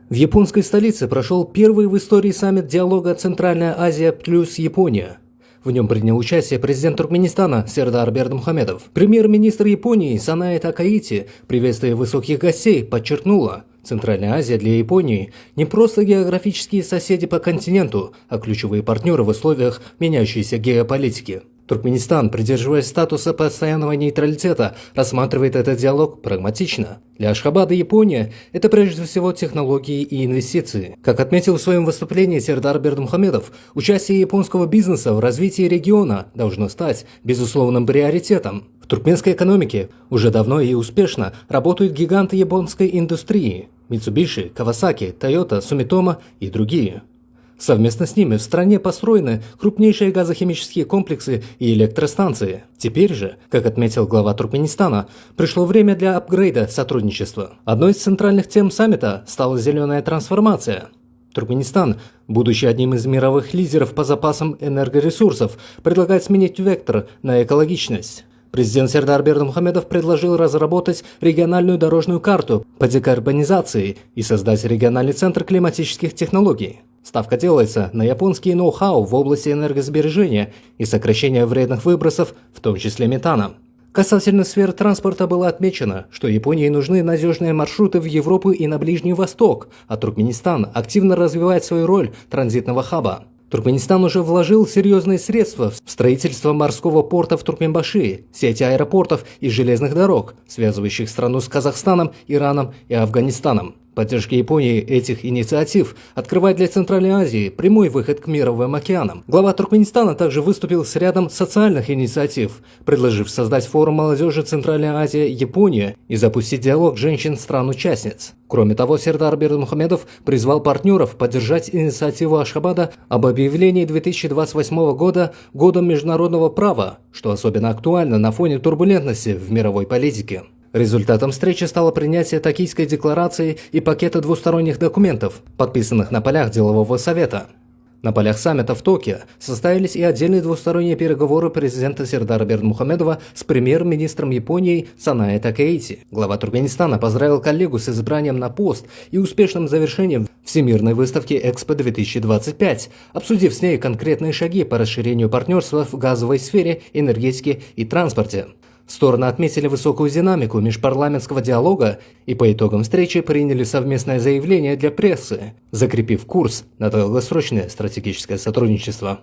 В японской столице прошел первый в истории саммит диалога «Центральная Азия плюс Япония». В нем принял участие президент Туркменистана Сердар Бердымухамедов. Премьер-министр Японии Санае Такаити, приветствуя высоких гостей, подчеркнула, Центральная Азия для Японии не просто географические соседи по континенту, а ключевые партнеры в условиях меняющейся геополитики. Туркменистан, придерживаясь статуса постоянного нейтралитета, рассматривает этот диалог прагматично. Для Ашхабада Япония – это прежде всего технологии и инвестиции. Как отметил в своем выступлении Сердар Бердымухамедов, участие японского бизнеса в развитии региона должно стать безусловным приоритетом. В туркменской экономике уже давно и успешно работают гиганты японской индустрии – Mitsubishi, Kawasaki, Toyota, Sumitomo и другие. Совместно с ними в стране построены крупнейшие газохимические комплексы и электростанции. Теперь же, как отметил глава Туркменистана, пришло время для апгрейда сотрудничества. Одной из центральных тем саммита стала зеленая трансформация. Туркменистан, будучи одним из мировых лидеров по запасам энергоресурсов, предлагает сменить вектор на экологичность. Президент Сердар Бердымухамедов предложил разработать региональную дорожную карту по декарбонизации и создать региональный центр климатических технологий. Ставка делается на японские ноу-хау в области энергосбережения и сокращения вредных выбросов, в том числе метана. Касательно сфер транспорта было отмечено, что Японии нужны надежные маршруты в Европу и на Ближний Восток, а Туркменистан активно развивает свою роль транзитного хаба. Туркменистан уже вложил серьезные средства в строительство морского порта в Туркменбаши, сети аэропортов и железных дорог, связывающих страну с Казахстаном, Ираном и Афганистаном. Поддержка Японии этих инициатив открывает для Центральной Азии прямой выход к Мировым океанам. Глава Туркменистана также выступил с рядом социальных инициатив, предложив создать форум молодежи Центральная Азия-Япония и запустить диалог женщин-стран-участниц. Кроме того, Сердар Бердымухамедов призвал партнеров поддержать инициативу Ашхабада об объявлении 2028 года Годом международного права, что особенно актуально на фоне турбулентности в мировой политике. Результатом встречи стало принятие Токийской декларации и пакета двусторонних документов, подписанных на полях делового совета. На полях саммита в Токио состоялись и отдельные двусторонние переговоры президента Сердара Бердымухамедова с премьер-министром Японии Санае Такаити. Глава Туркменистана поздравил коллегу с избранием на пост и успешным завершением Всемирной выставки Экспо-2025, обсудив с ней конкретные шаги по расширению партнерства в газовой сфере, энергетике и транспорте. Стороны отметили высокую динамику межпарламентского диалога и по итогам встречи приняли совместное заявление для прессы, закрепив курс на долгосрочное стратегическое сотрудничество.